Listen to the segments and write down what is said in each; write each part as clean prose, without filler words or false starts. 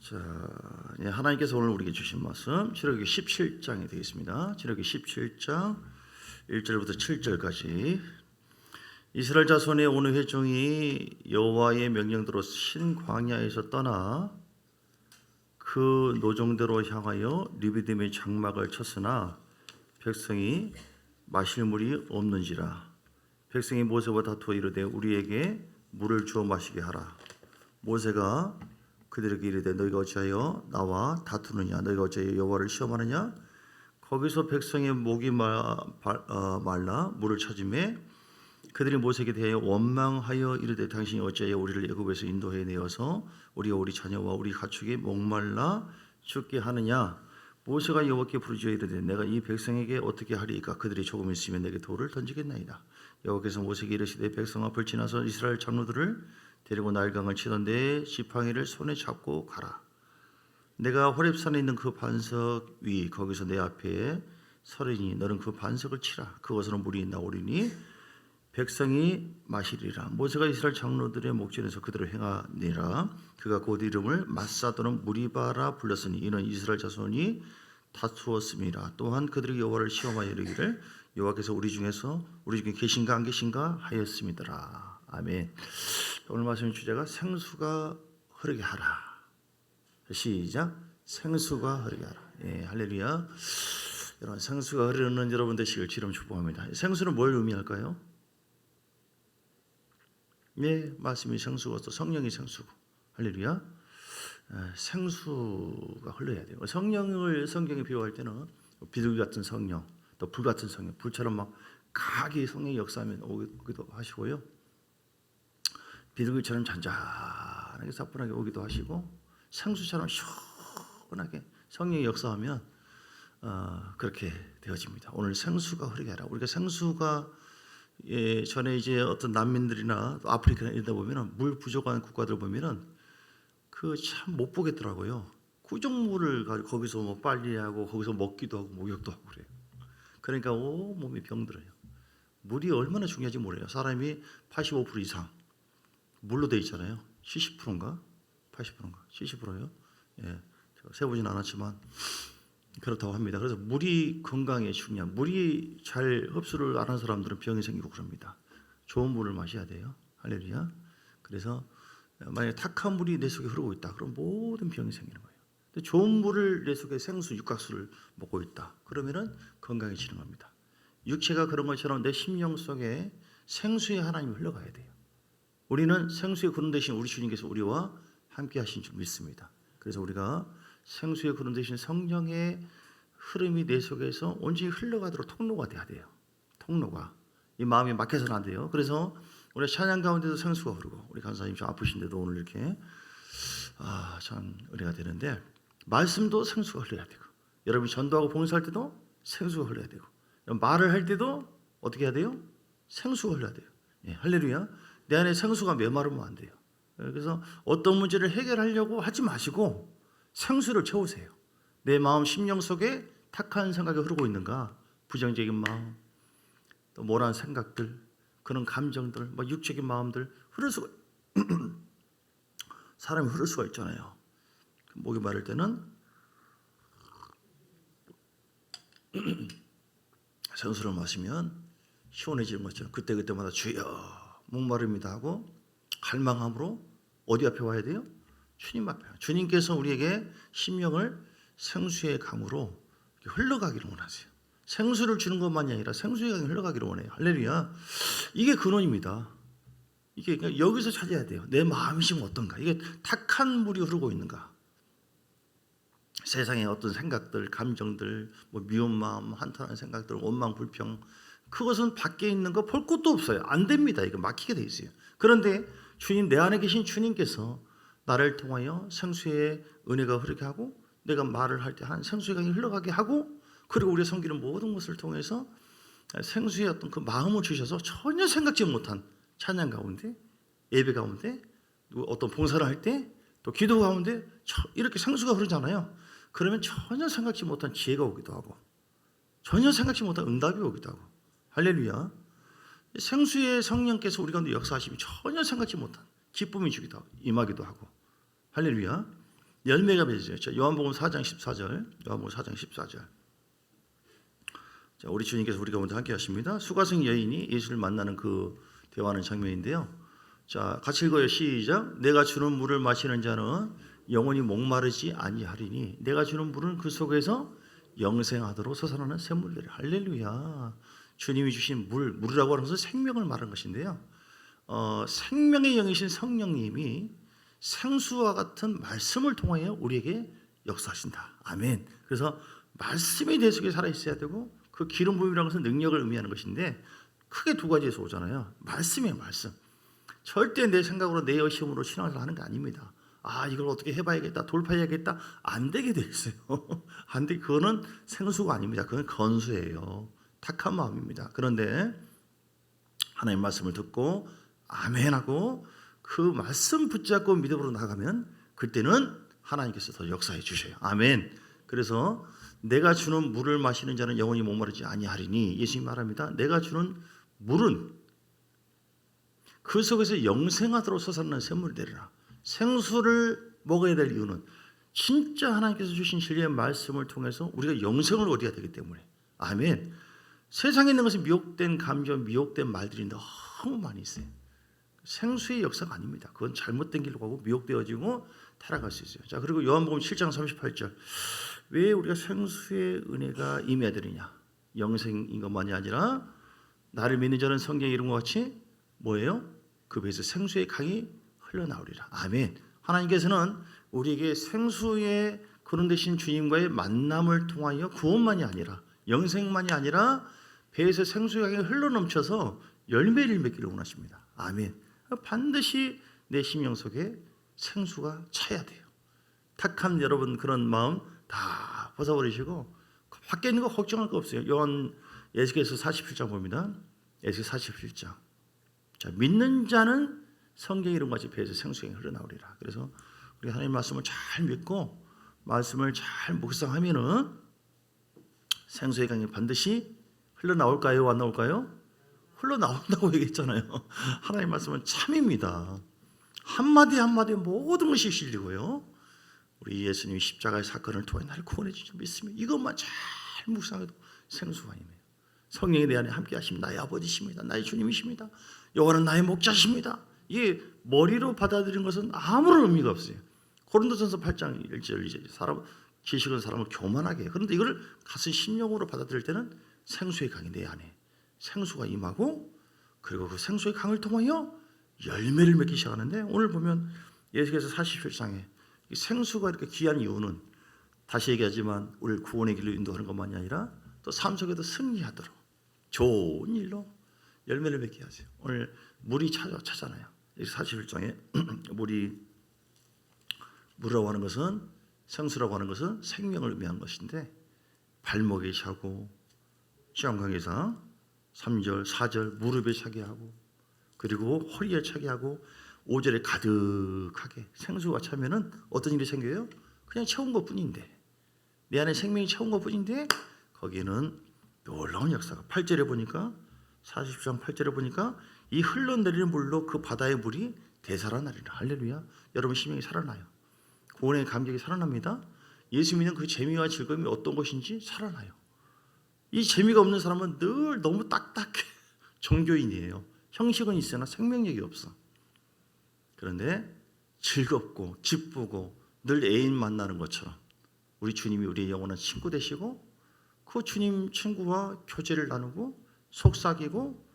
자, 하나님께서 오늘 우리에게 주신 말씀 출애굽기 17장이 되겠습니다. 출애굽기 17장 1절부터 7절까지. 이스라엘 자손의 어느 회중이 여호와의 명령대로 신 광야에서 떠나 그 노정대로 향하여 르비딤의 장막을 쳤으나 백성이 마실 물이 없는지라. 백성이 모세와 다투어 이르되 우리에게 물을 주어 마시게 하라. 모세가 그들에게 이르되 너희가 어찌하여 나와 다투느냐? 너희가 어찌하여 여호와를 시험하느냐? 거기서 백성의 목이 말라 물을 찾음에 그들이 모세에게 대하여 원망하여 이르되 당신이 어찌하여 우리를 애굽에서 인도해 내어서 우리와 우리 자녀와 우리 가축이 목말라 죽게 하느냐? 모세가 여호와께 부르짖어 이르되 내가 이 백성에게 어떻게 하리이까? 그들이 조금 있으면 내게 돌을 던지겠나이다. 여호와께서 모세에게 이르시되 백성 앞을 지나서 이스라엘 장로들을 데리고 나일강을 치던데 지팡이를 손에 잡고 가라. 내가 호렙산에 있는 그 반석 위 거기서 내 앞에 서리니 너는 그 반석을 치라. 그것으로 물이 나오리니 백성이 마시리라. 모세가 이스라엘 장로들의 목전에서 그들을 행하니라. 그가 곧 이름을 마사 또는 무리바라 불렀으니 이는 이스라엘 자손이 다투었음이라. 또한 그들이 여호와를 시험하여 이르기를 여호와께서 우리 중에 계신가 안 계신가 하였음이더라. 아멘. 오늘 말씀 주제가 생수가 흐르게 하라. 시작. 생수가 흐르게 하라. 예, 할렐루야. 여러분, 생수가 흐르는 여러분 되시길 주름 축복합니다. 생수는 뭘 의미할까요? 네, 말씀이 생수고 또 성령이 생수고. 할렐루야. 생수가 흘러야 돼요. 성령을 성경에 비유할 때는 비둘기 같은 성령, 또 불 같은 성령, 불처럼 막 강하게 성령이 역사하면 오기도 하시고요. 비둘기처럼 잔잔하게 사뿐하게 오기도 하시고 생수처럼 시원하게 성령이 역사하면 그렇게 되어집니다. 오늘 생수가 흐르게 하라. 우리가 생수가 전에 이제 어떤 난민들이나 아프리카나 이러다 보면은 물 부족한 국가들 보면은 그 참 못 보겠더라고요. 구정물을 가지고 거기서 뭐 빨리하고 거기서 먹기도 하고 목욕도 하고 그래요. 그러니까 몸이 병들어요. 물이 얼마나 중요한지 몰라요. 사람이 85% 이상 물로 돼 있잖아요. 70%인가? 80%인가? 70%요? 예, 세보진 않았지만 그렇다고 합니다. 그래서 물이 건강에 중요한, 물이 잘 흡수를 안 한 사람들은 병이 생기고 그럽니다. 좋은 물을 마셔야 돼요. 할렐루야. 그래서 만약에 탁한 물이 내 속에 흐르고 있다, 그럼 모든 병이 생기는 거예요. 근데 좋은 물을 내 속에 생수, 육각수를 먹고 있다, 그러면은 건강해지는 겁니다. 육체가 그런 것처럼 내 심령 속에 생수의 하나님이 흘러가야 돼요. 우리는 생수의 근원 되신 우리 주님께서 우리와 함께 하신 줄 믿습니다. 그래서 우리가 생수의 근원 되신 성령의 흐름이 내 속에서 온전히 흘러가도록 통로가 돼야 돼요. 통로가. 이 마음이 막혀서는 안 돼요. 그래서 우리 찬양 가운데도 생수가 흐르고, 우리 간사님 좀 아프신데도 오늘 이렇게 참 은혜가 되는데, 말씀도 생수가 흘러야 되고, 여러분이 전도하고 봉사할 때도 생수가 흘러야 되고, 말을 할 때도 어떻게 해야 돼요? 생수가 흘러야 돼요. 예, 할렐루야. 내 안에 생수가 메마르면 안 돼요. 그래서 어떤 문제를 해결하려고 하지 마시고 생수를 채우세요. 내 마음 심령 속에 탁한 생각이 흐르고 있는가? 부정적인 마음, 또 모란 생각들, 그런 감정들, 막 육적인 마음들 흐를 수가 사람이 흐를 수가 있잖아요. 목이 마를 때는 생수를 마시면 시원해지는 것처럼 그때마다 주여 목마릅니다 하고 갈망함으로 어디 앞에 와야 돼요? 주님 앞에. 주님께서 우리에게 심령을 생수의 강으로 흘러가기를 원하세요. 생수를 주는 것만이 아니라 생수의 강이 흘러가기를 원해요. 할렐루야. 이게 근원입니다. 이게 그러니까 여기서 찾아야 돼요. 내 마음이 지금 어떤가? 이게 탁한 물이 흐르고 있는가? 세상의 어떤 생각들, 감정들, 뭐 미운 마음, 한탄한 생각들, 원망, 불평, 그것은 밖에 있는 거 볼 것도 없어요. 안 됩니다. 이거 막히게 돼 있어요. 그런데 주님, 내 안에 계신 주님께서 나를 통하여 생수의 은혜가 흐르게 하고, 내가 말을 할 때 한 생수의 강이 흘러가게 하고, 그리고 우리가 섬기는 모든 것을 통해서 생수의 어떤 그 마음을 주셔서 전혀 생각지 못한 찬양 가운데, 예배 가운데, 어떤 봉사를 할 때, 또 기도 가운데 이렇게 생수가 흐르잖아요. 그러면 전혀 생각지 못한 지혜가 오기도 하고, 전혀 생각지 못한 응답이 오기도 하고. 할렐루야. 생수의 성령께서 우리 가운데 역사하시면 전혀 생각지 못한 기쁨이 주기도 하고 임하기도 하고. 할렐루야. 열매가 맺어져요. 요한복음 4장 14절. 요한복음 4장 14절. 자, 우리 주님께서 우리 가운데 함께 하십니다. 수가성 여인이 예수를 만나는 그 대화하는 장면인데요. 자, 같이 읽어요. 시작. 내가 주는 물을 마시는 자는 영원히 목마르지 아니하리니 내가 주는 물은 그 속에서 영생하도록 솟아나는 샘물들이. 할렐루야. 주님이 주신 물이라고 하는 것은 생명을 말하는 것인데요. 생명의 영이신 성령님이 생수와 같은 말씀을 통하여 우리에게 역사하신다. 아멘. 그래서 말씀이 내 속에 살아 있어야 되고 그 기름 부음이라는 것은 능력을 의미하는 것인데 크게 두 가지에서 오잖아요. 말씀이에요. 말씀. 절대 내 생각으로 내 의심으로 신앙을 하는 게 아닙니다. 아, 이걸 어떻게 해봐야겠다, 돌파해야겠다, 안 되게 돼 있어요. 안 돼. 그거는 생수가 아닙니다. 그건 건수예요. 탁한 마음입니다. 그런데 하나님 말씀을 듣고 아멘하고 그 말씀 붙잡고 믿음으로 나가면 그때는 하나님께서 더 역사해 주셔요. 아멘. 그래서 내가 주는 물을 마시는 자는 영원히 목마르지 아니하리니 예수님 말합니다. 내가 주는 물은 그 속에서 영생하도록 솟아나는 샘물이 되리라. 생수를 먹어야 될 이유는 진짜 하나님께서 주신 진리의 말씀을 통해서 우리가 영생을 얻어야 되기 때문에. 아멘. 세상에 있는 것은 미혹된 감정, 미혹된 말들이 너무 많이 있어요. 생수의 역사가 아닙니다. 그건 잘못된 길로 가고 미혹되어지고 타락할 수 있어요. 자, 그리고 요한복음 7장 38절. 왜 우리가 생수의 은혜가 임해야 되느냐? 영생인 것만이 아니라 나를 믿는 자는 성경에 이룬 것 같이 뭐예요? 그 배에서 생수의 강이 흘러나오리라. 아멘. 하나님께서는 우리에게 생수의 그런 대신 주님과의 만남을 통하여 구원만이 아니라 영생만이 아니라 배에서 생수의 강이 흘러넘쳐서 열매를 맺기를 원하십니다. 아멘. 반드시 내 심령 속에 생수가 차야 돼요. 탁한 여러분 그런 마음 다 벗어버리시고 밖에 있는 거 걱정할 거 없어요. 에스겔서 47장 봅니다. 에스겔 47장. 자, 믿는 자는 성경의 이름 같이 배에서 생수가 흘러나오리라. 그래서 우리 하나님 말씀을 잘 믿고 말씀을 잘 묵상하면은 생수의 강이 반드시 흘러나올까요? 안 나올까요? 흘러나온다고 얘기했잖아요. 하나님 말씀은 참입니다. 한마디 한마디 모든 것이 진리고요. 우리 예수님이 십자가의 사건을 통해 나를 구원해 주신 믿습니다. 이것만 잘 묵상해도 생수가 아니에요. 성령이 내 안에 함께 하십니다. 나의 아버지십니다. 나의 주님이십니다. 여호와는 나의 목자십니다. 이게 머리로 받아들이는 것은 아무런 의미가 없어요. 고린도전서 8장 1절 2절 사람 지식은 사람을 교만하게 해요. 그런데 이걸 가슴 심령으로 받아들일 때는 생수의 강이 내 안에 생수가 임하고 그리고 그 생수의 강을 통하여 열매를 맺기 시작하는데 오늘 보면 예수께서 47장에 생수가 이렇게 귀한 이유는 다시 얘기하지만 우리를 구원의 길로 인도하는 것만이 아니라 또 삶 속에도 승리하도록 좋은 일로 열매를 맺게 하세요. 오늘 물이 차잖아요. 41장에 물이라고 하는 것은 생수라고 하는 것은 생명을 의미하는 것인데 발목에 차고 시험강에서 3절 4절 무릎에 차게 하고 그리고 허리에 차게 하고 5절에 가득하게 생수가 차면은 어떤 일이 생겨요? 그냥 채운 것뿐인데 내 안에 생명이 채운 것뿐인데 거기에는 놀라운 역사가 8절에 보니까 40장 8절에 보니까 이 흘러내리는 물로 그 바다의 물이 되살아나리라. 할렐루야. 여러분 심령이 살아나요. 구원의 감격이 살아납니다. 예수 믿는 그 재미와 즐거움이 어떤 것인지 살아나요. 이 재미가 없는 사람은 늘 너무 딱딱해. 종교인이에요. 형식은 있으나 생명력이 없어. 그런데 즐겁고 기쁘고 늘 애인 만나는 것처럼 우리 주님이 우리의 영원한 친구 되시고 그 주님 친구와 교제를 나누고 속삭이고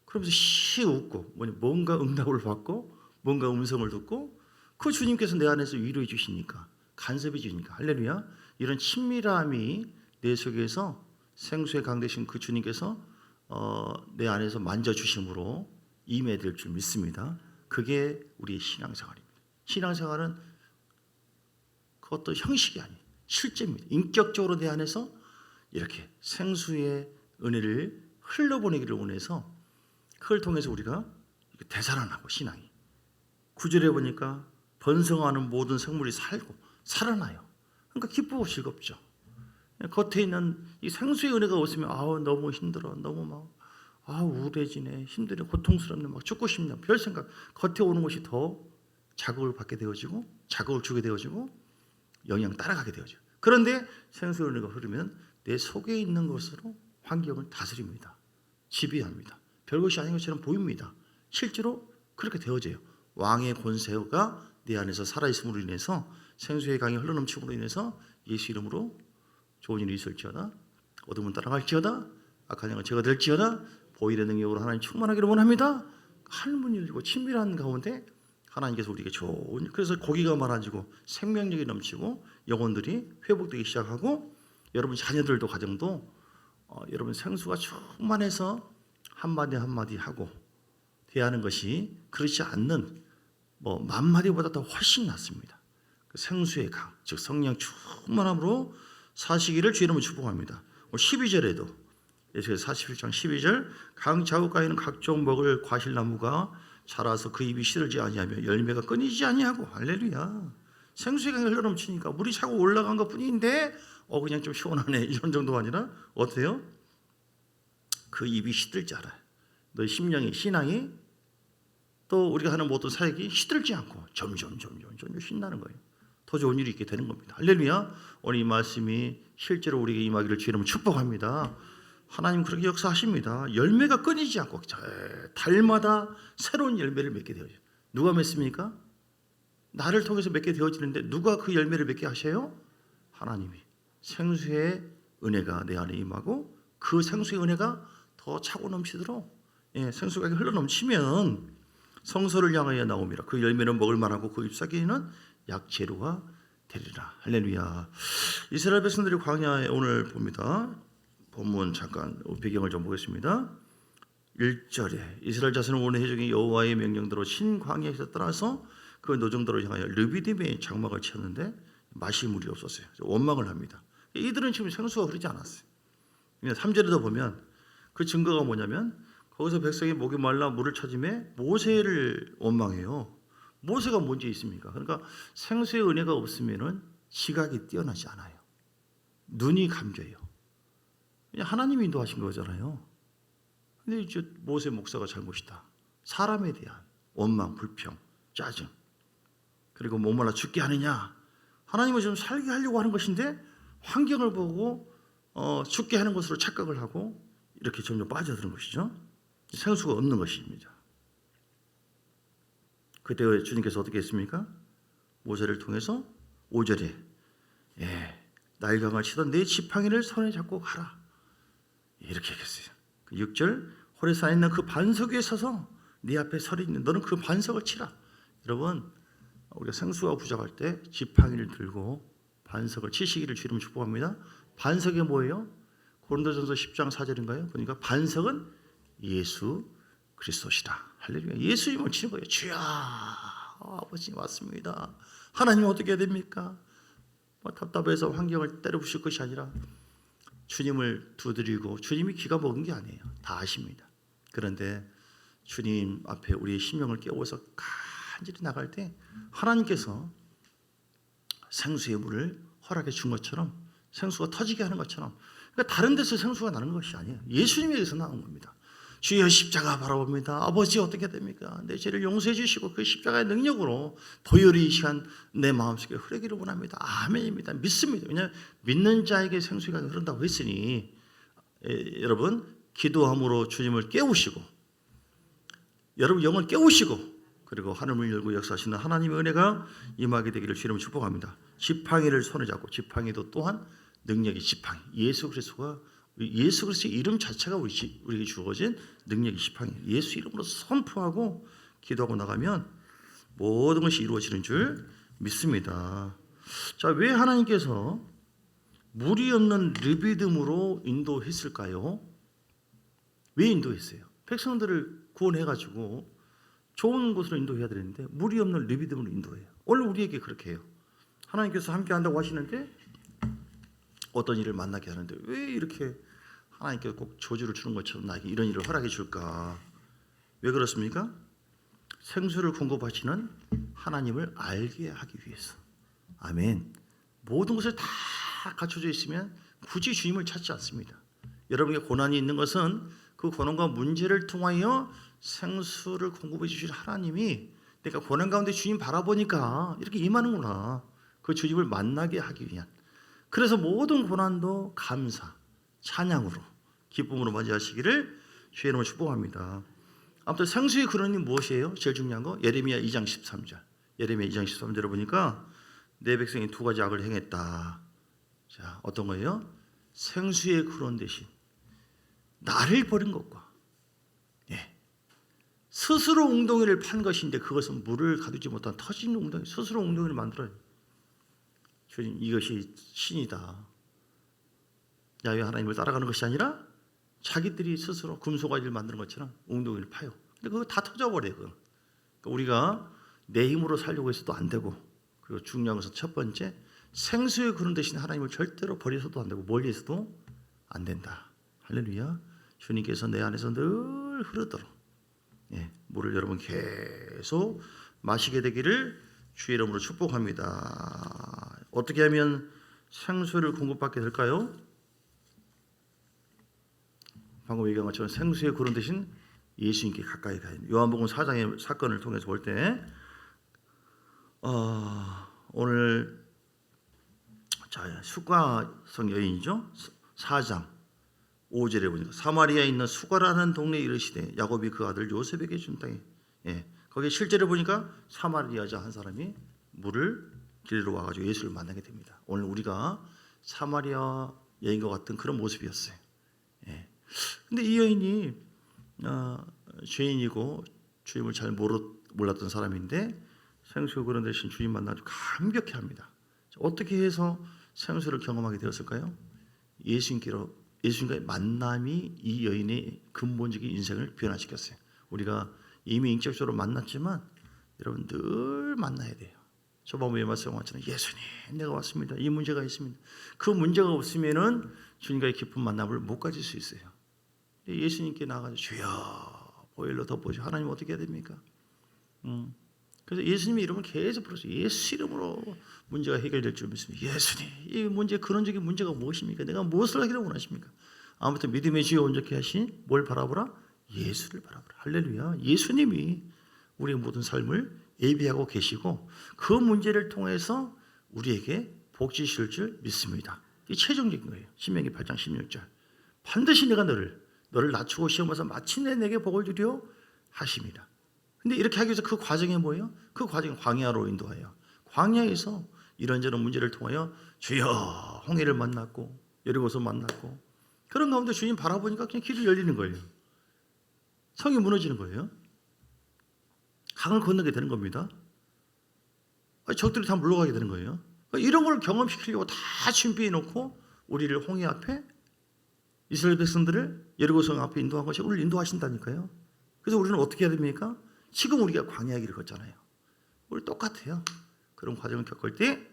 그러면서 시 웃고 뭔가 응답을 받고 뭔가 음성을 듣고 그 주님께서 내 안에서 위로해 주시니까 간섭해 주니까 할렐루야. 이런 친밀함이 내 속에서 생수의 강 되신 그 주님께서 내 안에서 만져주심으로 임해될 줄 믿습니다. 그게 우리의 신앙생활입니다. 신앙생활은 그것도 형식이 아니에요. 실제입니다. 인격적으로 내 안에서 이렇게 생수의 은혜를 흘러보내기를 원해서 그걸 통해서 우리가 되살아나고 신앙이 9절에 보니까 번성하는 모든 생물이 살고 살아나요. 그러니까 기쁘고 즐겁죠. 겉에 있는 이 생수의 은혜가 없으면 너무 힘들어, 너무 막 우울해지네, 힘들어, 고통스럽네, 막 죽고 싶네, 별 생각. 겉에 오는 것이 더 자극을 받게 되어지고 자극을 주게 되어지고 영향 따라가게 되어져. 그런데 생수의 은혜가 흐르면 내 속에 있는 것으로 환경을 다스립니다. 지배합니다. 별것이 아닌 것처럼 보입니다. 실제로 그렇게 되어져요. 왕의 권세가 내 안에서 살아있음으로 인해서 생수의 강이 흘러넘침으로 인해서 예수 이름으로 좋은 일이 있을지어다, 어둠은 따라갈지어다, 악한 영은 제가 될지어다, 보일의 능력으로 하나님 충만하기를 원합니다. 하늘문이 열리고 친밀한 가운데 하나님께서 우리에게 좋은, 그래서 고기가 많아지고 생명력이 넘치고 영혼들이 회복되기 시작하고, 여러분 자녀들도 가정도 여러분 생수가 충만해서 한마디 한마디 하고 대하는 것이 그렇지 않는 만마디보다 더 훨씬 낫습니다. 그 생수의 강, 즉 성령 충만함으로 사시기를 주의 이름으로 축복합니다. 12절에도 에스겔 41장 12절, 강 자욱가에는 각종 먹을 과실나무가 자라서 그 잎이 시들지 아니하며 열매가 끊이지 아니하고, 할렐루야. 생수의 강이 흘러넘치니까 물이 차고 올라간 것뿐인데 그냥 좀 시원하네 이런 정도가 아니라 어때요? 그 잎이 시들지 않아요. 너희 심령이, 신앙이, 또 우리가 하는 모든 사역이 시들지 않고 점점 신나는 거예요. 더 좋은 일이 있게 되는 겁니다. 할렐루야. 오늘 이 말씀이 실제로 우리에게 임하기를 주의 이름으로 축복합니다. 하나님 그렇게 역사하십니다. 열매가 끊이지 않고 달마다 새로운 열매를 맺게 되어요. 누가 맺습니까? 나를 통해서 맺게 되어지는데 누가 그 열매를 맺게 하셔요? 하나님이. 생수의 은혜가 내 안에 임하고 그 생수의 은혜가 더 차고 넘치도록, 생수가 흘러넘치면 성소를 향하여 나옵니다. 그 열매는 먹을 만하고 그 잎사귀는 약재료가 되리라. 할렐루야. 이스라엘 백성들이 광야에 오늘 봅니다. 본문 잠깐 배경을 좀 보겠습니다. 1절에 이스라엘 자손은 오늘 해적이 여호와의 명령대로 신광야에서 떠나서 그 노정도를 향하여 르비딤의 장막을 쳤는데 마실 물이 없었어요. 원망을 합니다. 이들은 지금 생수가 흐르지 않았어요. 3절에도 보면 그 증거가 뭐냐면 거기서 백성이 목이 말라 물을 찾음에 모세를 원망해요. 모세가 뭔지 있습니까? 그러니까 생수의 은혜가 없으면은 지각이 뛰어나지 않아요. 눈이 감겨요. 그냥 하나님이 인도하신 거잖아요. 근데 이제 모세 목사가 잘못이다. 사람에 대한 원망, 불평, 짜증, 그리고 목말라 죽게 하느냐. 하나님은 좀 살게 하려고 하는 것인데 환경을 보고 죽게 하는 것으로 착각을 하고 이렇게 점점 빠져드는 것이죠. 생수가 없는 것입니다. 그때 주님께서 어떻게 했습니까? 모세를 통해서 5절에 나일강을 치던 내 지팡이를 손에 잡고 가라. 이렇게 얘기했어요. 6절, 호레산에 있는 그 반석 위에 서서 네 앞에 서리 있는 너는 그 반석을 치라. 여러분, 우리가 생수가 부족할 때 지팡이를 들고 반석을 치시기를 주님 축복합니다. 반석이 뭐예요? 고린도전서 10장 4절인가요? 보니까 반석은 예수 그리스도시다. 할렐루야. 예수님을 치는 거예요. 주야, 아버지 왔습니다. 하나님 어떻게 해야 됩니까? 답답해서 환경을 때려부실 것이 아니라 주님을 두드리고, 주님이 귀가 먹은 게 아니에요. 다 아십니다. 그런데 주님 앞에 우리의 심령을 깨워서 간절히 나갈 때 하나님께서 생수의 물을 허락해 준 것처럼, 생수가 터지게 하는 것처럼, 그러니까 다른 데서 생수가 나는 것이 아니에요. 예수님에게서 나온 겁니다. 주여 십자가 바라봅니다. 아버지 어떻게 됩니까? 내 죄를 용서해 주시고 그 십자가의 능력으로 보혈이 이 시간 내 마음속에 흐르기를 원합니다. 아멘입니다. 믿습니다. 왜냐하면 믿는 자에게 생수가 흐른다고 했으니, 여러분 기도함으로 주님을 깨우시고, 여러분 영을 깨우시고, 그리고 하늘을 열고 역사하시는 하나님의 은혜가 임하게 되기를 주님을 축복합니다. 지팡이를 손에 잡고, 지팡이도 또한 능력이 지팡이, 예수 그리스도의 이름 자체가 우리에게 주어진 능력이 지팡이, 예수 이름으로 선포하고 기도하고 나가면 모든 것이 이루어지는 줄 믿습니다. 자, 왜 하나님께서 물이 없는 르비딤으로 인도했을까요? 왜 인도했어요? 백성들을 구원해가지고 좋은 곳으로 인도해야 되는데 물이 없는 르비딤으로 인도해요. 오늘 우리에게 그렇게 해요. 하나님께서 함께 한다고 하시는데 어떤 일을 만나게 하는데 왜 이렇게 하나님께서 꼭 저주를 주는 것처럼 나에게 이런 일을 허락해 줄까? 왜 그렇습니까? 생수를 공급하시는 하나님을 알게 하기 위해서. 아멘. 모든 것을 다 갖춰져 있으면 굳이 주님을 찾지 않습니다. 여러분에게 고난이 있는 것은 그 고난과 문제를 통하여 생수를 공급해 주실 하나님이, 내가 고난 가운데 주님 바라보니까 이렇게 임하는구나. 그 주님을 만나게 하기 위한. 그래서 모든 고난도 감사, 찬양으로, 기쁨으로 맞이하시기를 주의 이름으로 축복합니다. 아무튼 생수의 근원이 무엇이에요? 제일 중요한 거 예레미야 2장 13절. 예레미야 2장 13절에 보니까 내 백성이 두 가지 악을 행했다. 자, 어떤 거예요? 생수의 근원 대신 나를 버린 것과 스스로 웅덩이를 판 것인데 그것은 물을 가두지 못한 터진 웅덩이, 스스로 웅덩이를 만들어요. 주님, 이것이 신이다. 야훼 하나님을 따라가는 것이 아니라 자기들이 스스로 금속아지를 만드는 것처럼 웅덩이를 파요. 근데 그거 다 터져버려요. 그러니까 우리가 내 힘으로 살려고 해서도 안 되고, 그리고 중요한 것은 첫 번째, 생수의 그런 대신 하나님을 절대로 버려서도 안 되고 멀리해서도 안 된다. 할렐루야. 주님께서 내 안에서 늘 흐르도록 물을 여러분 계속 마시게 되기를 주의 이름으로 축복합니다. 어떻게 하면 생수를 공급받게 될까요? 방금 얘기한 것처럼 생수의 그런 대신 예수님께 가까이 가야 돼요. 요한복음 4장의 사건을 통해서 볼 때 오늘 수가성 여인이죠. 4장 5절에 보니까 사마리아에 있는 수가라는 동네에 이르시되 야곱이 그 아들 요셉에게 준 땅에 거기에 실제로 보니까 사마리아 여자 한 사람이 물을 길러 와가지고 예수를 만나게 됩니다. 오늘 우리가 사마리아 여인과 같은 그런 모습이었어요. 근데 이 여인이 죄인이고 주님을 잘 몰랐던 사람인데 생수 그런 대신 주님 만나서 감격해합니다. 어떻게 해서 생수를 경험하게 되었을까요? 예수님과의 만남이 이 여인의 근본적인 인생을 변화시켰어요. 우리가 이미 인격적으로 만났지만 여러분 늘 만나야 돼요. 저번에 말씀한 것처럼 예수님 내가 왔습니다. 이 문제가 있습니다. 그 문제가 없으면은 주님과의 깊은 만남을 못 가질 수 있어요. 예수님께 나가서 주여 보혈로 덮어주. 하나님 어떻게 해야 됩니까? 그래서 예수님의 이름을 계속 불렀어요. 예수 이름으로 문제가 해결될 줄 믿습니다. 예수님 이 문제 근원적인 문제가 무엇입니까? 내가 무엇을 하기를 원하십니까? 아무튼 믿음의 주여 온전케 하신 뭘 바라보라? 예수를 바라보라. 할렐루야. 예수님이 우리의 모든 삶을 예비하고 계시고 그 문제를 통해서 우리에게 복 주실 줄 믿습니다. 이게 최종적인 거예요. 신명기 8장 16절. 반드시 내가 너를 낮추고 시험해서 마침내 내게 복을 주려 하십니다. 근데 이렇게 하기 위해서 그 과정이 뭐예요? 그 과정이 광야로 인도하여 광야에서 이런저런 문제를 통하여 주여 홍해를 만났고 여리고서 만났고 그런 가운데 주님 바라보니까 그냥 길이 열리는 거예요. 성이 무너지는 거예요. 강을 건너게 되는 겁니다. 적들이 다 물러가게 되는 거예요. 이런 걸 경험시키려고 다 준비해 놓고 우리를 홍해 앞에 이스라엘 백성들을 여리고성 앞에 인도한 것이 우리를 인도하신다니까요. 그래서 우리는 어떻게 해야 됩니까? 지금 우리가 광야의 길을 걷잖아요. 우리 똑같아요. 그런 과정을 겪을 때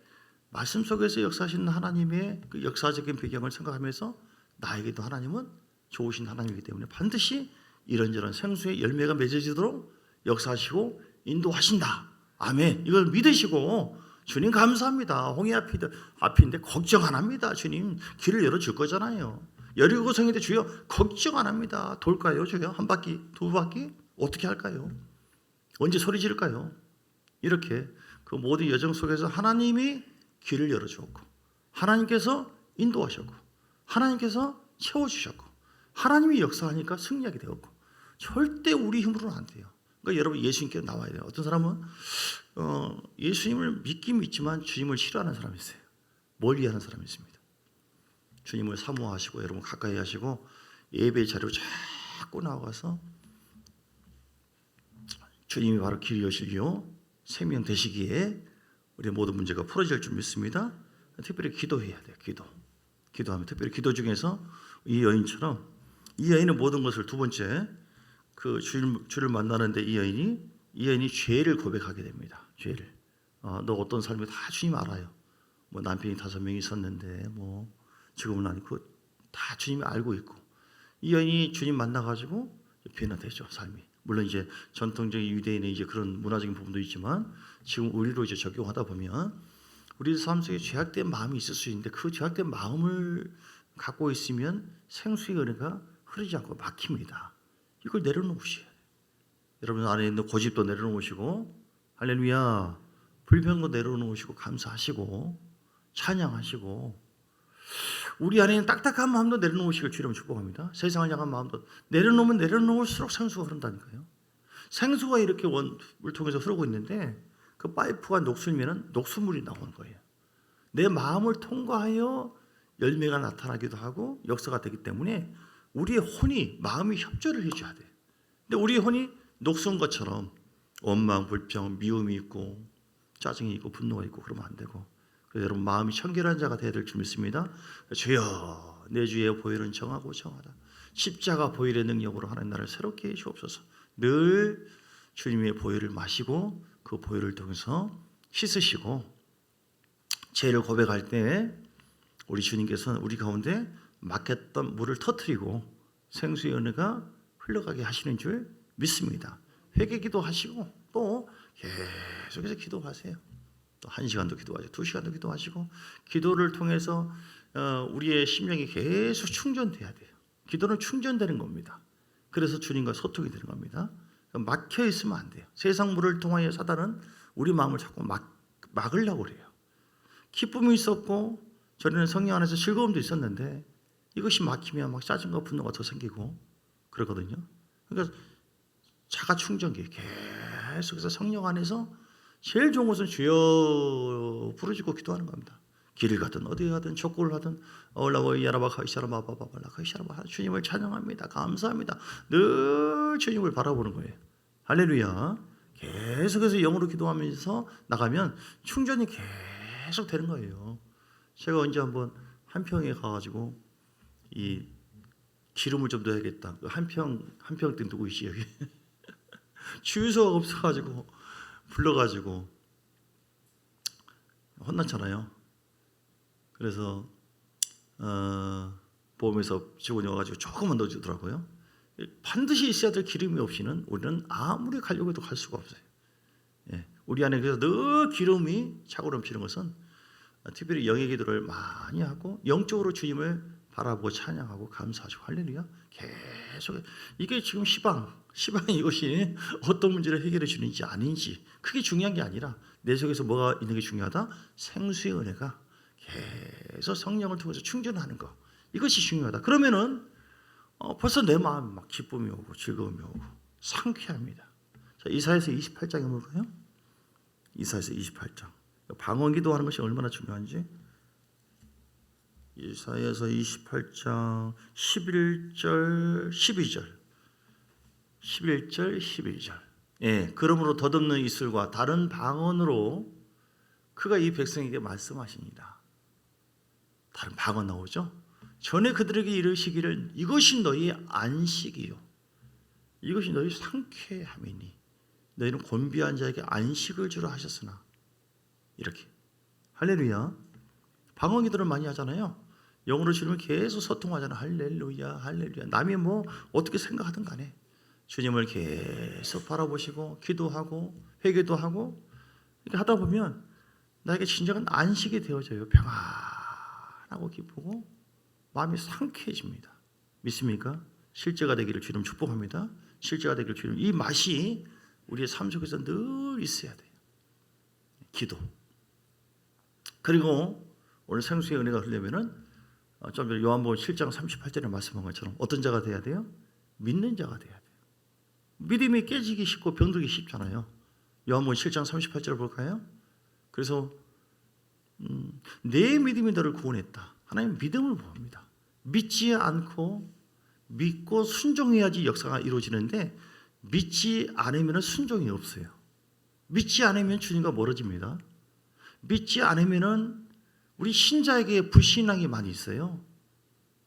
말씀 속에서 역사하시는 하나님의 그 역사적인 배경을 생각하면서 나에게도 하나님은 좋으신 하나님이기 때문에 반드시 이런저런 생수의 열매가 맺어지도록 역사하시고 인도하신다. 아멘. 이걸 믿으시고 주님 감사합니다. 홍해 앞인데 걱정 안 합니다. 주님 길을 열어줄 거잖아요. 여리고성인데 주여 걱정 안 합니다. 돌까요? 주여 한 바퀴 두 바퀴 어떻게 할까요? 언제 소리 지를까요? 이렇게 그 모든 여정 속에서 하나님이 길을 열어주었고 하나님께서 인도하셨고 하나님께서 채워주셨고 하나님이 역사하니까 승리하게 되었고 절대 우리 힘으로는 안 돼요. 그러니까 여러분 예수님께 나와야 돼요. 어떤 사람은 예수님을 믿긴 믿지만 주님을 싫어하는 사람이 있어요. 멀리하는 사람이 있습니다. 주님을 사모하시고 여러분 가까이 하시고 예배의 자리로 자꾸 나와서 주님이 바로 길 여시기요 생명 되시기에 우리의 모든 문제가 풀어질 줄 믿습니다. 특별히 기도해야 돼요. 기도하면 특별히 기도 중에서 이 여인처럼 이 여인은 모든 것을 두 번째 그 주를 만나는데 이 여인이 죄를 고백하게 됩니다. 죄를 너 어떤 삶이 다 주님 알아요. 뭐 남편이 5명이 있었는데 뭐 지금은 아니고 다 주님이 알고 있고 이 여인이 주님 만나가지고 변화되죠 삶이. 물론 이제 전통적인 유대인의 이제 그런 문화적인 부분도 있지만 지금 우리로 이제 적용하다 보면 우리 삶 속에 죄악된 마음이 있을 수 있는데 그 죄악된 마음을 갖고 있으면 생수의 은혜가 흐르지 않고 막힙니다. 이걸 내려놓으셔야 돼요. 여러분 안에 있는 고집도 내려놓으시고 할렐루야 불평도 내려놓으시고 감사하시고 찬양하시고 우리 안에 있는 딱딱한 마음도 내려놓으시길 주님 축복합니다. 세상을 향한 마음도 내려놓으면 내려놓을수록 생수가 흐른다니까요. 생수가 이렇게 원을 통해서 흐르고 있는데 그 파이프가 녹슬면 녹수물이 나오는 거예요. 내 마음을 통과하여 열매가 나타나기도 하고 역사가 되기 때문에 우리의 혼이 마음이 협조를 해줘야 돼요. 근데 우리의 혼이 녹슨 것처럼 원망, 불평, 미움이 있고 짜증이 있고 분노가 있고 그러면 안 되고, 그래서 여러분 마음이 청결한 자가 되어야 될 줄 믿습니다. 주여 내 주의 보혈은 정하고 정하다. 십자가 보혈의 능력으로 하나님 나를 새롭게 해 주옵소서. 늘 주님의 보혈을 마시고 그 보혈을 통해서 씻으시고 죄를 고백할 때 우리 주님께서는 우리 가운데 막혔던 물을 터뜨리고 생수의 은혜가 흘러가게 하시는 줄 믿습니다. 회개기도 하시고 또 계속해서 기도하세요. 또 1시간도 기도하시고 2시간도 기도하시고 기도를 통해서 우리의 심령이 계속 충전돼야 돼요. 기도는 충전되는 겁니다. 그래서 주님과 소통이 되는 겁니다. 막혀 있으면 안 돼요. 세상 물을 통하여 사단은 우리 마음을 자꾸 막으려고 그래요. 기쁨이 있었고 저는 성령 안에서 즐거움도 있었는데 이것이 막히면 막 짜증과 분노가 더 생기고 그러거든요. 그러니까 자가 충전기 계속해서 성령 안에서 제일 좋은 것은 주여 부르짖고 기도하는 겁니다. 길을 가든 어디 가든 족구를 하든 주님을 찬양합니다. 감사합니다. 늘 주님을 바라보는 거예요. 할렐루야. 계속해서 영으로 기도하면서 나가면 충전이 계속 되는 거예요. 제가 언제 한번 한평에 가가지고 이 기름을 좀 넣어야겠다. 한평 누구 있지 여기? 주유소가 없어가지고 불러가지고 혼났잖아요. 그래서 보험에서 직원이 와가지고 조금만 넣어주더라고요. 반드시 있어야 될 기름이 없이는 우리는 아무리 가려고 해도 갈 수가 없어요. 예, 우리 안에 그래서 늘 기름이 차고 넘치는 것은 특별히 영의 기도를 많이 하고 영적으로 주님을 바라보고 찬양하고 감사하고 할렐루야. 계속 이게 지금 시방 이것이 어떤 문제를 해결해 주는지 아닌지 그게 중요한 게 아니라 내 속에서 뭐가 있는 게 중요하다. 생수의 은혜가 계속 성령을 통해서 충전하는 거, 이것이 중요하다. 그러면은 벌써 내 마음에 막 기쁨이 오고 즐거움이 오고 상쾌합니다. 자, 이사야서 28장에 볼까요? 이사야서 28장. 방언 기도하는 것이 얼마나 중요한지. 이사야서 28장 11절 12절. 예, 그러므로 덧없는 이슬과 다른 방언으로 그가 이 백성에게 말씀하십니다. 다른 방언 나오죠? 전에 그들에게 이르시기를 이것이 너희의 안식이요 이것이 너희 상쾌함이니 너희는 곤비한 자에게 안식을 주라 하셨으나, 이렇게 할렐루야. 방언 기도를 많이 하잖아요. 영어로 주님을 계속 소통하잖아요. 할렐루야 할렐루야. 남이 뭐 어떻게 생각하든 간에 주님을 계속 바라보시고 기도하고 회개도 하고 이렇게 하다 보면 나에게 진정한 안식이 되어져요. 평안하고 기쁘고 마음이 상쾌해집니다. 믿습니까? 실제가 되기를 주님 축복합니다. 실제가 되기를 주님, 이 맛이 우리의 삶 속에서 늘 있어야 돼요. 기도. 그리고 오늘 생수의 은혜가 흐르려면은 좀 전에 요한복음 7장 38절에 말씀한 것처럼 어떤 자가 돼야 돼요? 믿는 자가 돼야 돼요. 믿음이 깨지기 쉽고 병들기 쉽잖아요. 요한복음 7장 38절을 볼까요? 그래서 내 믿음이 너를 구원했다. 하나님 믿음을 보합니다. 믿지 않고 믿고 순종해야지 역사가 이루어지는데 믿지 않으면 순종이 없어요. 믿지 않으면 주님과 멀어집니다. 믿지 않으면 우리 신자에게 불신앙이 많이 있어요.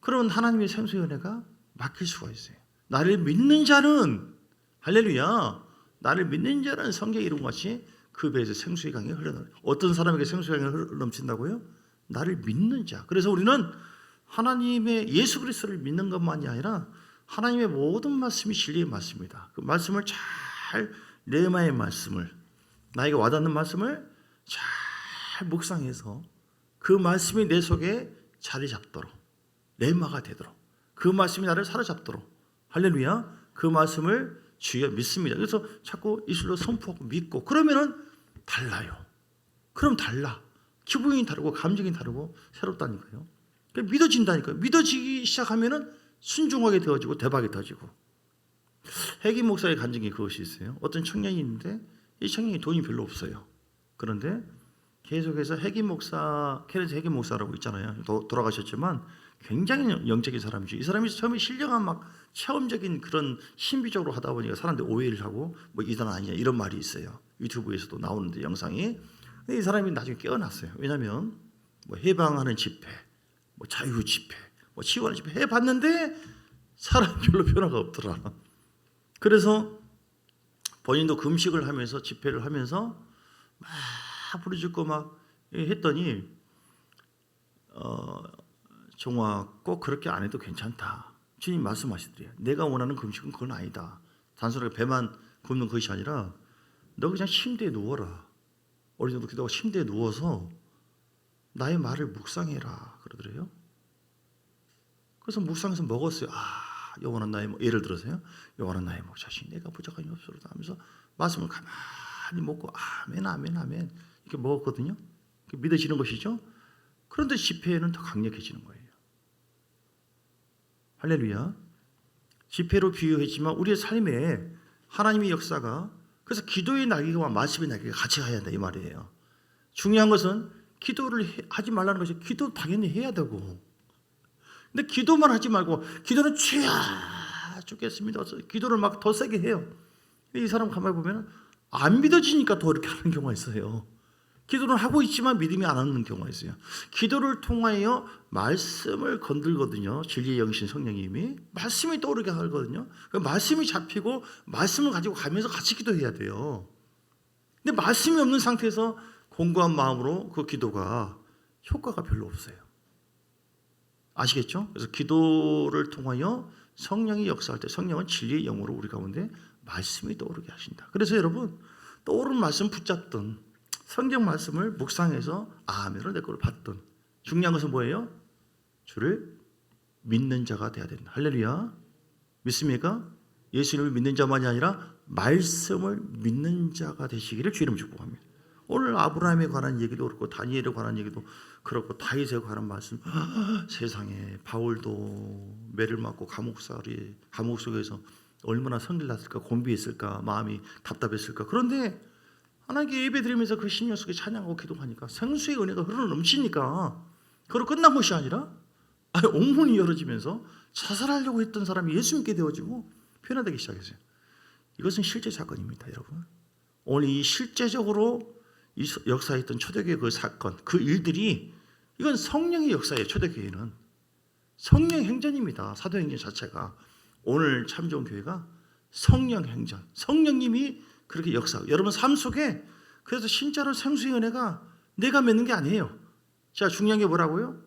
그러면 하나님의 생수의 은혜가 막힐 수가 있어요. 나를 믿는 자는 할렐루야. 나를 믿는 자는 성경에 이룬 것이 그 배에서 생수의 강이 흘러넘쳐요. 어떤 사람에게 생수의 강이 흘러넘친다고요? 나를 믿는 자. 그래서 우리는 하나님의 예수 그리스도를 믿는 것만이 아니라 하나님의 모든 말씀이 진리의 말씀입니다. 그 말씀을 잘, 레마의 말씀을, 나에게 와닿는 말씀을 잘 묵상해서 그 말씀이 내 속에 자리 잡도록, 레마가 되도록, 그 말씀이 나를 사로잡도록, 할렐루야, 그 말씀을 주여 믿습니다. 그래서 자꾸 이슬로 선포하고 믿고 그러면은 달라요. 그럼 달라. 기분이 다르고 감정이 다르고 새롭다니까요. 믿어진다니까요. 믿어지기 시작하면은 순종하게 되어지고 대박이 터지고. 해김 목사의 간증이 그것이 있어요. 어떤 청년이 있는데 이 청년이 돈이 별로 없어요. 그런데 계속해서 해김 목사, 케네스 해김 목사라고 있잖아요. 돌아가셨지만 굉장히 영적인 사람이죠. 이 사람이 처음에 신령한 막 체험적인 그런 신비적으로 하다 보니까 사람들이 오해를 하고 뭐 이단 아니냐 이런 말이 있어요. 유튜브에서도 나오는데 영상이. 근데 이 사람이 나중에 깨어났어요. 왜냐하면 뭐 해방하는 집회, 뭐 자유 집회, 뭐 치유하는 집회 해봤는데 사람이 별로 변화가 없더라. 그래서 본인도 금식을 하면서 집회를 하면서 막 부르짖고 막 했더니 정화 꼭 그렇게 안 해도 괜찮다. 주님 말씀하시더래요. 내가 원하는 금식은 그건 아니다. 단순하게 배만 굶는 것이 아니라 너 그냥 침대에 누워라. 어느 정도 기도하고 침대에 누워서 나의 말을 묵상해라 그러더래요. 그래서 묵상해서 먹었어요. 영원한 나의 예를 들어서요. 영원한 나의 목자신 내가 부족함이 없어로다 하면서 말씀을 가만히 먹고 아멘 아멘 아멘 이렇게 먹었거든요. 믿어지는 것이죠. 그런데 집회에는 더 강력해지는 거예요. 할렐루야. 집회로 비유했지만 우리의 삶에 하나님의 역사가 그래서 기도의 날개와 말씀의 날개가 같이 가야 한다 이 말이에요. 중요한 것은 기도를 하지 말라는 것이 기도 당연히 해야 되고 근데 기도만 하지 말고 기도는 죄야 죽겠습니다. 기도를 막 더 세게 해요. 이 사람 가만히 보면 안 믿어지니까 더 이렇게 하는 경우가 있어요. 기도는 하고 있지만 믿음이 안 오는 경우가 있어요. 기도를 통하여 말씀을 건들거든요. 진리의 영신 성령님이 말씀이 떠오르게 하거든요. 그 말씀이 잡히고 말씀을 가지고 가면서 같이 기도해야 돼요. 근데 말씀이 없는 상태에서 공고한 마음으로 그 기도가 효과가 별로 없어요. 아시겠죠? 그래서 기도를 통하여 성령이 역사할 때 성령은 진리의 영으로 우리 가운데 말씀이 떠오르게 하신다. 그래서 여러분 떠오른 말씀 붙잡든 성경 말씀을 묵상해서 아멘으로 내 거를 받든 중요한 것은 뭐예요? 주를 믿는 자가 돼야 된다. 할렐루야. 믿습니까? 예수님을 믿는 자만이 아니라 말씀을 믿는 자가 되시기를 주 이름 축복합니다. 오늘 아브라함에 관한 얘기도 그렇고 다니엘에 관한 얘기도 그렇고 다윗에 관한 말씀 세상에 바울도 매를 맞고 감옥 속에서 얼마나 성질 났을까 곤비했을까 마음이 답답했을까. 그런데 하나님께 예배 드리면서 그 신령 속에 찬양하고 기도하니까 생수의 은혜가 흘러넘치니까 그로 끝난 것이 아니라 옥문이 열어지면서 자살하려고 했던 사람이 예수 믿게 되어지고 변화되기 시작했어요. 이것은 실제 사건입니다, 여러분. 오늘 이 실제적으로 이 역사했던 초대교회 그 사건, 그 일들이 이건 성령의 역사예요. 초대교회는 성령 행전입니다. 사도행전 자체가 오늘 참 좋은 교회가 성령 행전, 성령님이 그렇게 역사하고 여러분 삶 속에 그래서 진짜로 생수의 은혜가 내가 맺는 게 아니에요. 자, 중요한 게 뭐라고요?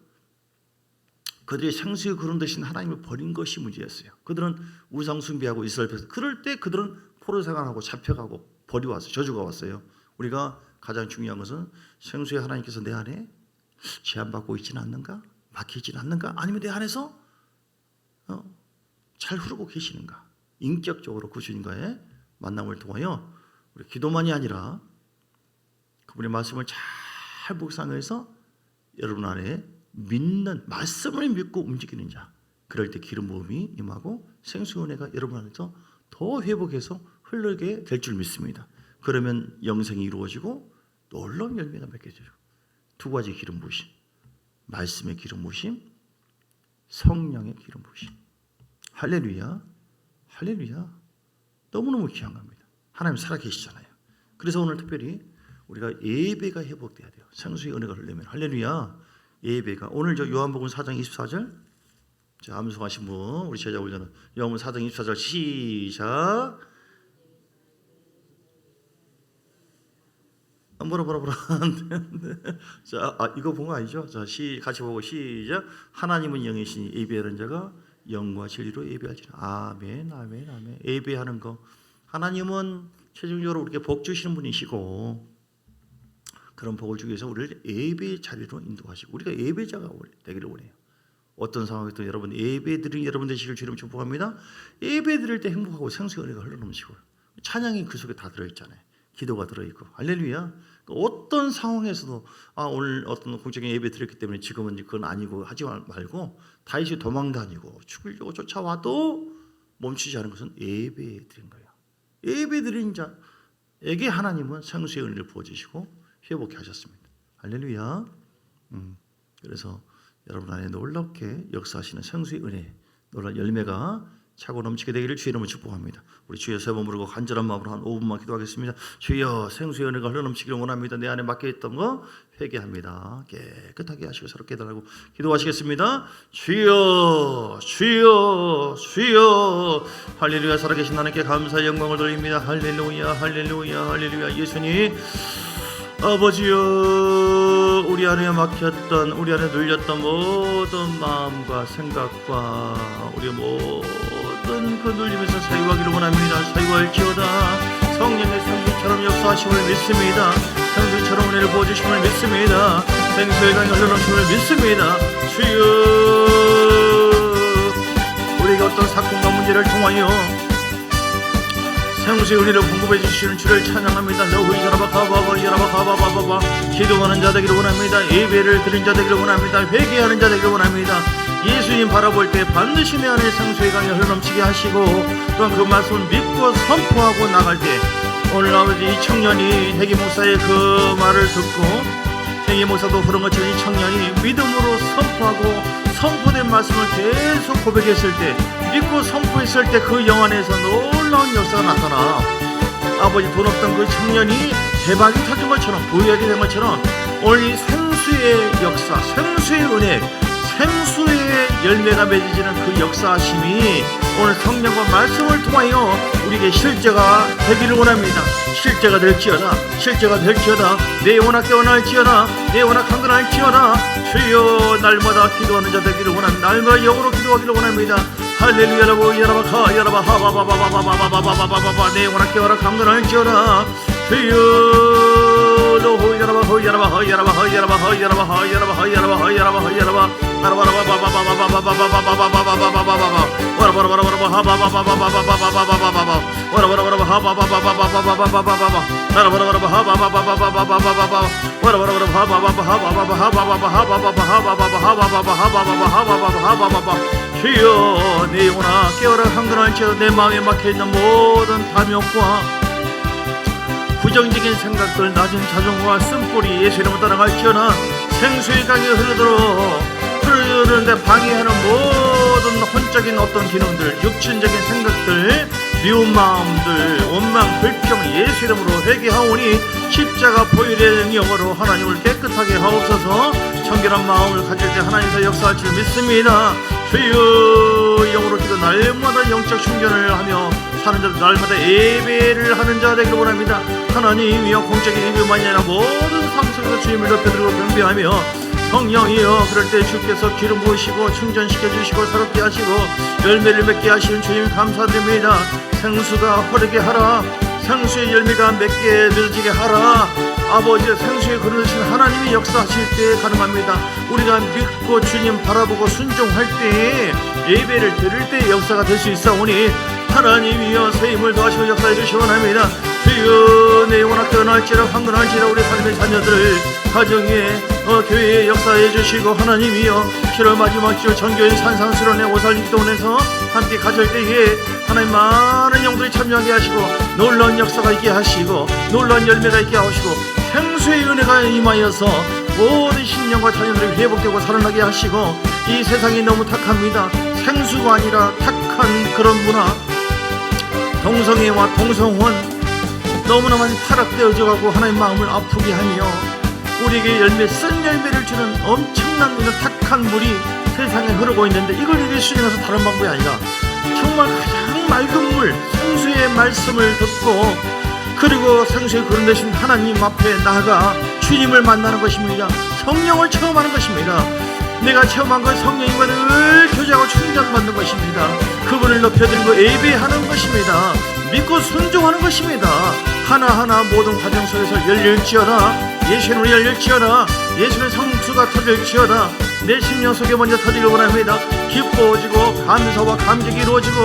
그들이 생수의 그런 대신 하나님을 버린 것이 문제였어요. 그들은 우상 숭배하고 이스라엘 백성 그럴 때 그들은 포로 생활하고 잡혀가고 버려왔어요. 저주가 왔어요. 우리가 가장 중요한 것은 생수의 하나님께서 내 안에 제한받고 있지는 않는가? 막히지는 않는가? 아니면 내 안에서 잘 흐르고 계시는가? 인격적으로 그 주님과의 만남을 통하여 우리 기도만이 아니라 그분의 말씀을 잘 묵상해서 여러분 안에 믿는 말씀을 믿고 움직이는 자 그럴 때 기름 부음이 임하고 생수의 은혜가 여러분 안에서 더 회복해서 흐르게 될 줄 믿습니다. 그러면 영생이 이루어지고 놀라운 열매가 맺혀져요. 두 가지 기름 부으심, 말씀의 기름 부으심, 성령의 기름 부으심. 할렐루야, 할렐루야. 너무너무 귀한 겁니다. 하나님 살아계시잖아요. 그래서 오늘 특별히 우리가 예배가 회복돼야 돼요. 생수의 은혜가 흐르려면 할렐루야. 예배가 오늘 저 요한복음 4장 24절 자 암송하신 분 우리 제자 올려는 요한복음 4장 24절 시작. 뭐라 자, 이거 본 거 아니죠? 자, 같이 보고 시작. 하나님은 영이시니 예배하는 자가 영과 진리로 예배하지라. 아멘, 아멘, 아멘. 예배하는 거. 하나님은 최종적으로 우리에게 복 주시는 분이시고 그런 복을 주기 위해서 우리를 예배 자리로 인도하시고 우리가 예배자가 되기를 원해요. 어떤 상황에도 여러분 예배 드리는 여러분 되시길 주님 축복합니다. 예배 드릴 때 행복하고 생수의 은혜가 흘러넘치고 찬양이 그 속에 다 들어있잖아요. 기도가 들어있고 할렐루야. 어떤 상황에서도 오늘 어떤 공적인 예배 드렸기 때문에 지금은 그건 아니고 하지 말고 다윗이 도망 다니고 죽으려고 쫓아와도 멈추지 않은 것은 예배 드린 거예요. 예배 드린 자에게 하나님은 생수의 은혜를 부어주시고 회복케 하셨습니다. 할렐루야. 그래서 여러분 안에 놀랍게 역사하시는 생수의 은혜, 놀라운 열매가 차고 넘치게 되기를 주의 이름으로 축복합니다. 우리 주여 세 번 부르고 간절한 마음으로 한 5분만 기도하겠습니다. 주여 생수의 은혜가 흘러넘치기를 원합니다. 내 안에 막혀있던 거 회개합니다. 깨끗하게 하시고 새롭게 해달라고 기도하시겠습니다. 주여 주여 주여. 할렐루야. 살아계신 하나님께 감사의 영광을 돌립니다. 할렐루야 할렐루야 할렐루야. 예수님 아버지여, 우리 안에 막혔던, 우리 안에 눌렸던 모든 마음과 생각과 우리의 모든 그 눌림에서 자유하기를 원합니다. 자유할지어다. 성령의 생수처럼 역사하심을 믿습니다. 생수처럼 은혜를 부어주심을 믿습니다. 생수의 강이 흘러넘침을 믿습니다. 주여, 우리가 어떤 사건과 문제를 통하여 생수의 은혜를 공급해 주시는 주를 찬양합니다. 기도하는 자 되기를 원합니다. 예배를 드린 자 되기를 원합니다. 회개하는 자 되기를 원합니다. 예수님 바라볼 때 반드시 내 안에 생수의 강이 흘러넘치게 하시고 또한 그 말씀을 믿고 선포하고 나갈 때 오늘 아버지 이 청년이 회개 목사의 그 말을 듣고 회개 목사도 그런 것처럼 이 청년이 믿음으로 선포하고 선포된 말씀을 계속 고백했을 때 믿고 선포했을 때 그 영 안에서 놀라운 역사가 나타나 아버지 돈 없던 그 청년이 대박이 터진 것처럼 부유하게 된 것처럼 오늘 이 생수의 역사, 생수의 은혜, 생수의 열매가 맺어지는 그 역사하심이 오늘 성령과 말씀을 통하여 우리에게 실제가 되기를 원합니다. 실제가 될지어다. 실제가 될지어다. 내 영혼아 깨어날지어다. 내 영혼아 강건할지어다. 주여, 날마다 기도하는 자 되기를 원합니다. 날마다 영으로 기도하기를 원합니다. 할렐루야. 야라바카 야라바하바바바바바바바바바바바. 내 영혼아 깨어라 강건할지어다. 주여, 주여, 내 영혼아 깨어라 강건할지어다. 내 마음에 막혀있는 모든 탐욕과 부정적인 생각들, 낮은 자존과 쓴뿌리 예수 이름으로 따라갈지어다. 생수의 강이 흐르는데 방해하는 모든 혼적인 어떤 기능들, 육신적인 생각들, 미운 마음들, 원망, 불평 예수 이름으로 회개하오니 십자가 보혈의 능력으로 하나님을 깨끗하게 하옵소서. 청결한 마음을 가질 때 하나님께서 역사할 줄 믿습니다. 주여, 영으로 기도 날마다 영적 충전을 하며 사는 자들 날마다 예배를 하는 자 되기를 원합니다. 하나님이여, 공적인 예배만이 아니라 모든 삶 속에서 주님을 높여드리고 경배하며 성령이여, 그럴 때 주께서 기름 부으시고 충전시켜 주시고 새롭게 하시고 열매를 맺게 하시는 주님 감사드립니다. 생수가 흐르게 하라. 생수의 열매가 맺게 맺어지게 하라. 아버지의 생수에 그르신 하나님이 역사하실 때 가능합니다. 우리가 믿고 주님 바라보고 순종할 때 예배를 드릴 때 역사가 될 수 있사오니 하나님이여 새 힘을 더하시고 역사해 주시기 원합니다. 주여, 내 영혼아 깨어날지라 강건할지라. 우리 삶의 자녀들을 가정에 교회에 역사해 주시고 하나님이여 7월 마지막 주 전교인 산상수련회 오살육동원에서 함께 가질 때에 하나님 많은 영들이 참여하게 하시고 놀라운 역사가 있게 하시고 놀라운 열매가 있게 하시고 생수의 은혜가 임하여서 모든 신령과 자녀들이 회복되고 살아나게 하시고 이 세상이 너무 탁합니다. 생수가 아니라 탁한 그런 문화, 동성애와 동성혼 너무나 많이 타락되어져 가고 하나님 마음을 아프게 하며 우리에게 열매, 쓴 열매를 주는 엄청난 이런 탁한 물이 세상에 흐르고 있는데 이걸 이길 수 있는 것은 다른 방법이 아니라 정말 가장 맑은 물, 생수의 말씀을 듣고 그리고 생수의 그런 대신 하나님 앞에 나아가 주님을 만나는 것입니다. 성령을 체험하는 것입니다. 내가 체험한 건 성령님과 늘 교제하고 충전받는 것입니다. 그분을 높여드리고 예배하는 것입니다. 믿고 순종하는 것입니다. 하나하나 모든 과정 속에서 열릴지어다. 예수는 열릴지어다. 예수는 성수가 터질지어다. 내 심령 속에 먼저 터지길 원합니다. 기뻐지고 감사와 감격이 이루어지고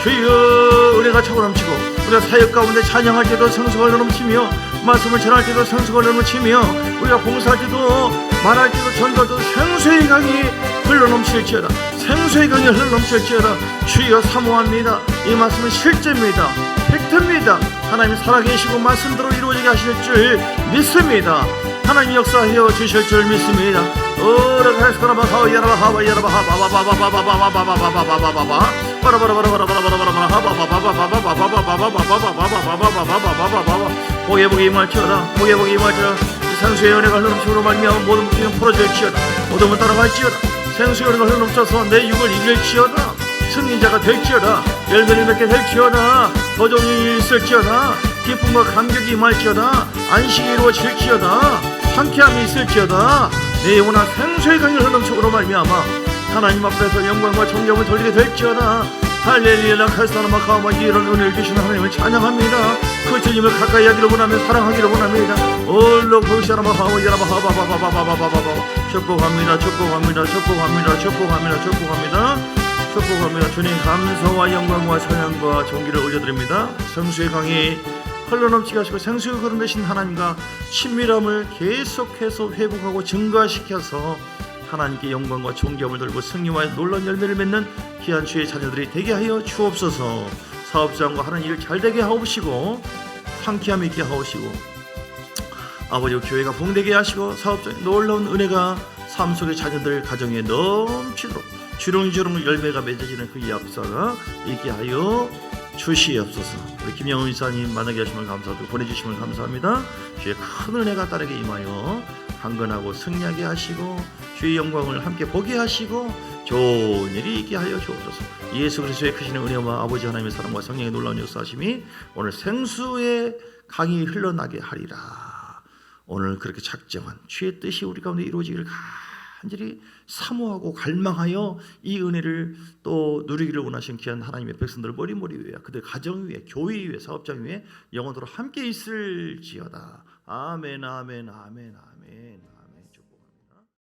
주여, 은혜가 차고 넘치고 우리가 사역 가운데 찬양할 때도 성수가 넘치며 말씀을 전할 때도 성수가 넘치며 우리가 봉사할 때도 말할 때도 전도할 때도 생수의 강이 흘러넘칠지어다. 생수의 강이 흘러넘칠지어다. 주여 사모합니다. 이 말씀은 실제입니다. 팩트입니다. 하나님 살아계시고 말씀대로 이루어지게 하실 줄 믿습니다. 하나님 역사하여 주실 줄 믿습니다. 복에 복에 임할지어다. 복에 복에 임할지어다. 생수의 은혜가 흘러넘치므로 말미암아 모든 문제는 풀어질지어다. 모든 따라갈지어다. 생수의 은혜가 흘러넘쳐서 내 육을 이길지어다. 승리자가 될지어다. 열매를 맺게 될지어다. 도전이 있을지어다. 기쁨과 감격이 임할지어다. 안식이 이루어질지어다. 상쾌함이 있을지어다. 내 영혼아 생수의 강이 흘러넘치므로 말미암아 하나님 앞에서 영광과 존경을 돌리게 될지어다. 할렐루야. 카스타나 마카마 이런 은혜를 주시는 하나님을 찬양합니다. 그 주님을 가까이 하기를 원하며 사랑하기를 원합니다. 얼로 보시라마 하와야라마 하바바바바바바바바바. 축복합니다. 축복합니다. 축복합니다. 축복합니다. 축복합니다. 축복합니다. 주님 감사와 영광과 찬양과 존귀를 올려드립니다. 생수의 강이 흘러넘치게 하시고 생수의 그릇 되신 하나님과 친밀함을 계속해서 회복하고 증가시켜서 하나님께 영광과 존경을 돌고 승리와 놀라운 열매를 맺는 귀한 주의 자녀들이 되게 하여 주옵소서. 사업장과 하는 일 잘되게 하옵시고 상쾌함 있게 하옵시고 아버지 교회가 봉되게 하시고 사업장에 놀라운 은혜가 삶 속의 자녀들 가정에 넘치도록 주렁주렁 열매가 맺어지는 그 역사가 있게 하여 주시옵소서. 우리 김영훈 이사님 만나게 하시면 감사하고 보내주시면 감사합니다. 주의 큰 은혜가 따르게 임하여 강건하고 승리하게 하시고 주의 영광을 함께 보게 하시고 좋은 일이 있게 하여 주옵소서. 예수 그리스도의 크신 은혜와 아버지 하나님의 사랑과 성령의 놀라운 역사하심이 오늘 생수의 강이 흘러나게 하리라. 오늘 그렇게 작정한 주의 뜻이 우리 가운데 이루어지기를 간절히 사모하고 갈망하여 이 은혜를 또 누리기를 원하신 귀한 하나님의 백성들 머리머리 위에 그들 가정 위에 교회 위에 사업장 위에 영원토록 함께 있을지어다. 아멘 아멘 아멘 아멘.